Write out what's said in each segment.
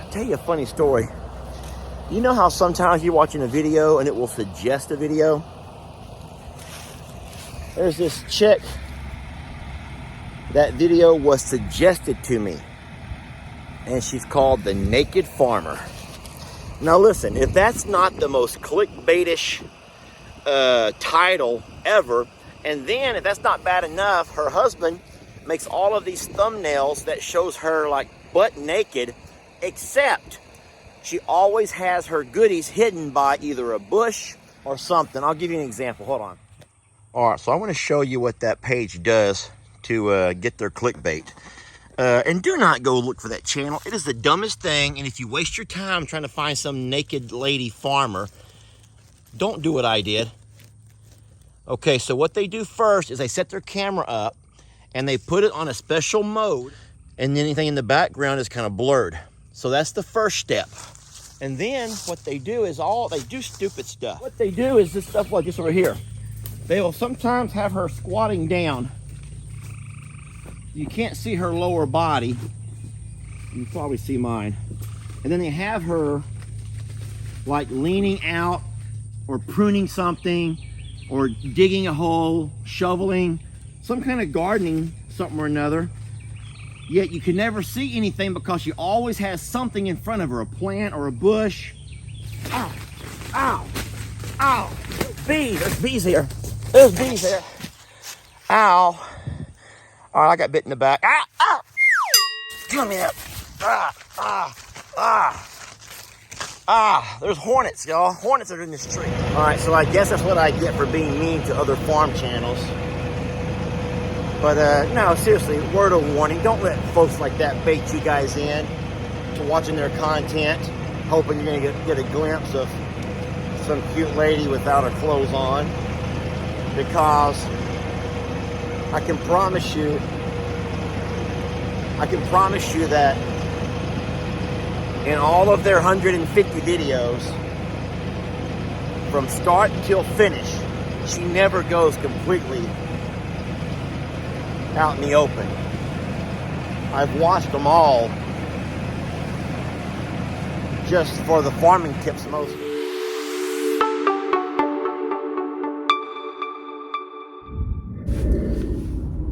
I'll tell you a funny story. You know how sometimes you're watching a video and it will suggest a video? There's this chick. That video was suggested to me. And she's called The Naked Farmer. Now listen, if that's not the most clickbaitish title ever, and then if that's not bad enough, her husband makes all of these thumbnails that shows her like butt naked, except she always has her goodies hidden by either a bush or something. I'll give you an example. Hold on. All right, so I want to show you what that page does to get their clickbait. And do not go look for that channel. It is the dumbest thing, and if you waste your time trying to find some naked lady farmer, don't do what I did. Okay, so what they do first is they set their camera up, and they put it on a special mode, and then anything in the background is kind of blurred. So that's the first step. And then what they do is they do stupid stuff. What they do is this stuff like this over here. They will sometimes have her squatting down. You can't see her lower body. You can probably see mine. And then they have her like leaning out or pruning something or digging a hole, shoveling, some kind of gardening, something or another. Yet you can never see anything because she always has something in front of her, a plant or a bush. Ow, ow, ow. Bees, there's bees here. There's bees here. Ow. All right, I got bit in the back. Ah, ah. Give me that. Ah, ah, ah. Ah, there's hornets, y'all. Hornets are in this tree. All right, so I guess that's what I get for being mean to other farm channels. But no, seriously, word of warning, don't let folks like that bait you guys in to watching their content, hoping you're gonna get a glimpse of some cute lady without her clothes on. Because I can promise you that in all of their 150 videos, from start till finish, she never goes completely out in the open. I've watched them all just for the farming tips mostly.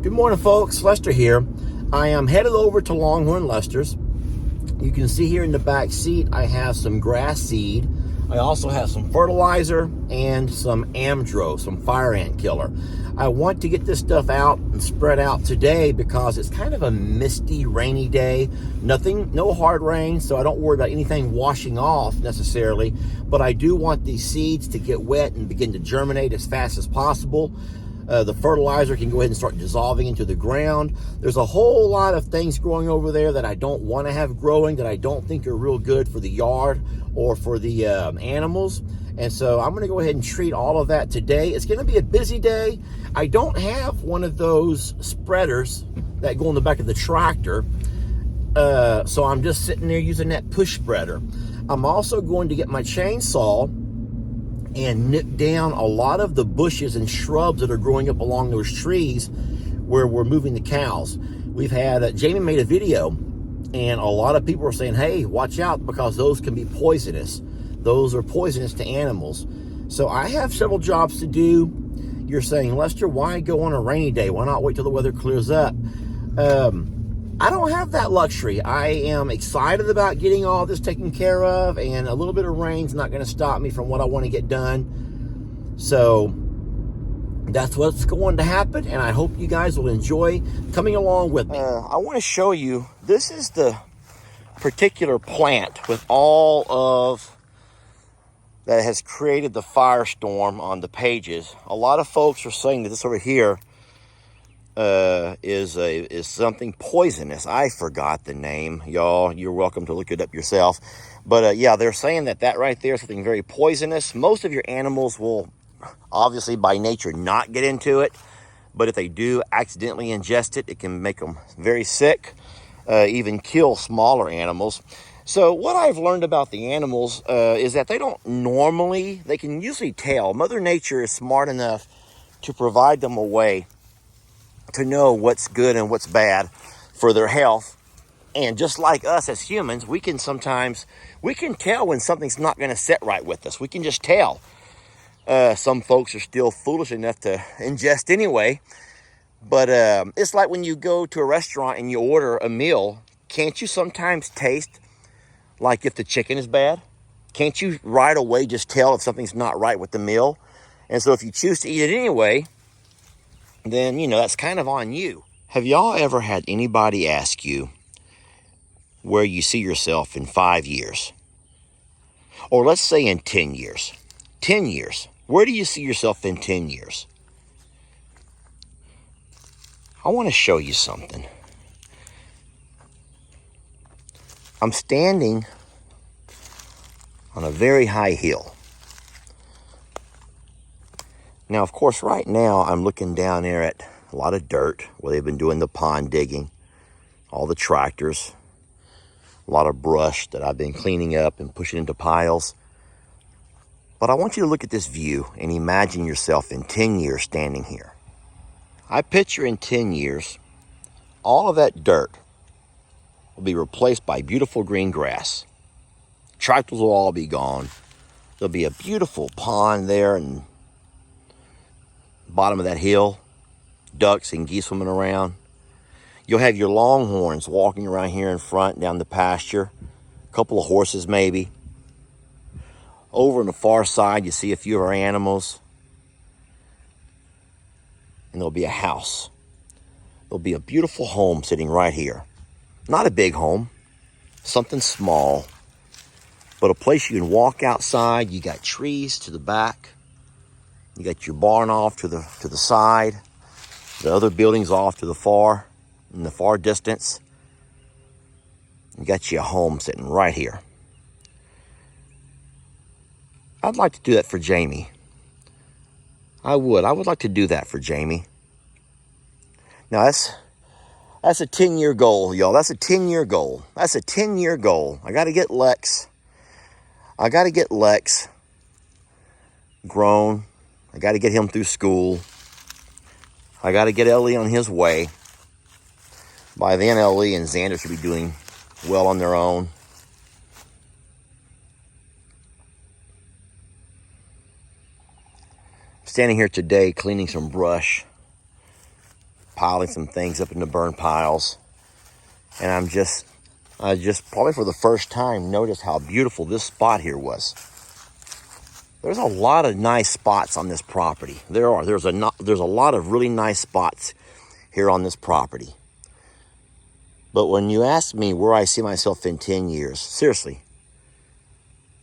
Good morning, folks. Lester here. I am headed over to Longhorn Lester's. You can see here in the back seat I have some grass seed. I also have some fertilizer and some Amdro, some fire ant killer. I want to get this stuff out and spread out today because it's kind of a misty, rainy day. No hard rain, so I don't worry about anything washing off necessarily. But I do want these seeds to get wet and begin to germinate as fast as possible. The fertilizer can go ahead and start dissolving into the ground. There's a whole lot of things growing over there that I don't want to have growing, that I don't think are real good for the yard or for the animals. And so I'm going to go ahead and treat all of that today. It's going to be a busy day. I don't have one of those spreaders that go in the back of the tractor. So I'm just sitting there using that push spreader. I'm also going to get my chainsaw and nip down a lot of the bushes and shrubs that are growing up along those trees where we're moving the cows. We've had, Jamie made a video, and a lot of people are saying, hey, watch out because those can be poisonous. Those are poisonous to animals. So I have several jobs to do. You're saying, Lester, why go on a rainy day? Why not wait till the weather clears up? I don't have that luxury. I am excited about getting all this taken care of, and a little bit of rain's not going to stop me from what I want to get done. So that's what's going to happen, and I hope you guys will enjoy coming along with me. I want to show you, this is the particular plant with all of that has created the firestorm on the pages. A lot of folks are saying that this over here is something poisonous. I forgot the name, y'all. You're welcome to look it up yourself. But yeah, they're saying that right there is something very poisonous. Most of your animals will obviously by nature not get into it, but if they do accidentally ingest it, it can make them very sick, even kill smaller animals. So what I've learned about the animals is that they can usually tell. Mother Nature is smart enough to provide them a way to know what's good and what's bad for their health. And just like us as humans, we can tell when something's not going to sit right with us. We can just tell. Some folks are still foolish enough to ingest anyway. But it's like when you go to a restaurant and you order a meal, can't you sometimes taste like if the chicken is bad? Can't you right away just tell if something's not right with the meal? And so if you choose to eat it anyway, then, that's kind of on you. Have y'all ever had anybody ask you where you see yourself in 5 years? Or let's say in 10 years. 10 years. Where do you see yourself in 10 years? I want to show you something. I'm standing on a very high hill. Now, of course, right now I'm looking down there at a lot of dirt where they've been doing the pond digging, all the tractors, a lot of brush that I've been cleaning up and pushing into piles. But I want you to look at this view and imagine yourself in 10 years standing here. I picture in 10 years, all of that dirt will be replaced by beautiful green grass. Tractors will all be gone. There'll be a beautiful pond there and bottom of that hill, ducks and geese swimming around. You'll have your longhorns walking around here in front down the pasture, a couple of horses maybe. Over on the far side, you see a few of our animals. And there'll be a house. There'll be a beautiful home sitting right here. Not a big home, something small, but a place you can walk outside. You got trees to the back. You got your barn off to the side. The other buildings off to the far, in the far distance. You got you a home sitting right here. I'd like to do that for Jamie. I would like to do that for Jamie. Now that's a 10-year goal, y'all. That's a 10-year goal. That's a 10-year goal. I got to get Lex grown. I got to get him through school. I got to get Ellie on his way. By then, Ellie and Xander should be doing well on their own. Standing here today cleaning some brush, piling some things up in the burn piles. And I just probably for the first time noticed how beautiful this spot here was. There's a lot of nice spots on this property. There's a lot of really nice spots here on this property. But when you ask me where I see myself in 10 years, seriously,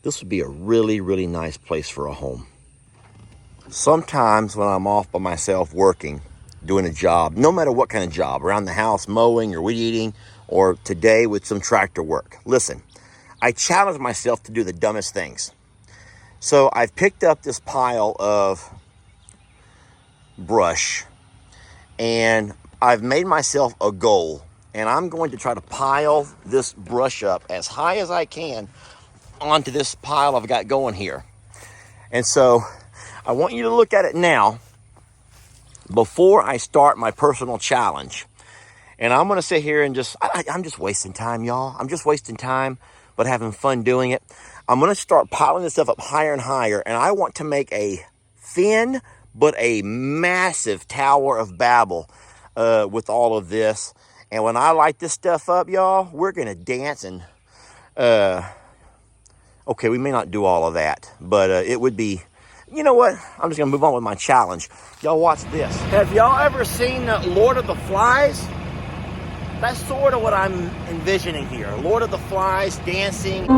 this would be a really, really nice place for a home. Sometimes when I'm off by myself working, doing a job, no matter what kind of job, around the house, mowing or weed eating, or today with some tractor work. Listen, I challenge myself to do the dumbest things. So I've picked up this pile of brush and I've made myself a goal, and I'm going to try to pile this brush up as high as I can onto this pile I've got going here. And so I want you to look at it now before I start my personal challenge. And I'm going to sit here and I'm just wasting time, y'all. I'm just wasting time, but having fun doing it. I'm going to start piling this stuff up higher and higher, and I want to make a thin but a massive Tower of Babel with all of this. And when I light this stuff up, y'all, we're going to dance and, okay, we may not do all of that, but it would be, you know what? I'm just going to move on with my challenge. Y'all watch this. Have y'all ever seen Lord of the Flies? That's sort of what I'm envisioning here. Lord of the Flies dancing.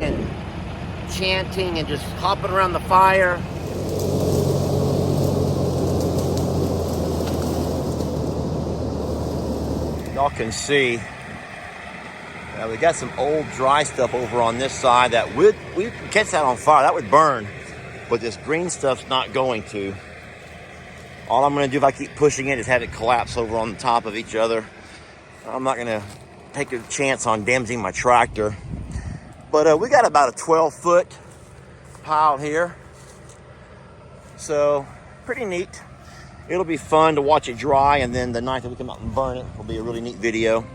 And chanting and just hopping around the fire. Y'all can see we got some old dry stuff over on this side that we catch that on fire. That would burn, but this green stuff's not going to. All I'm going to do if I keep pushing it is have it collapse over on the top of each other. I'm not going to take a chance on damaging my tractor. But we got about a 12-foot pile here. So, pretty neat. It'll be fun to watch it dry, and then the night that we come out and burn it will be a really neat video.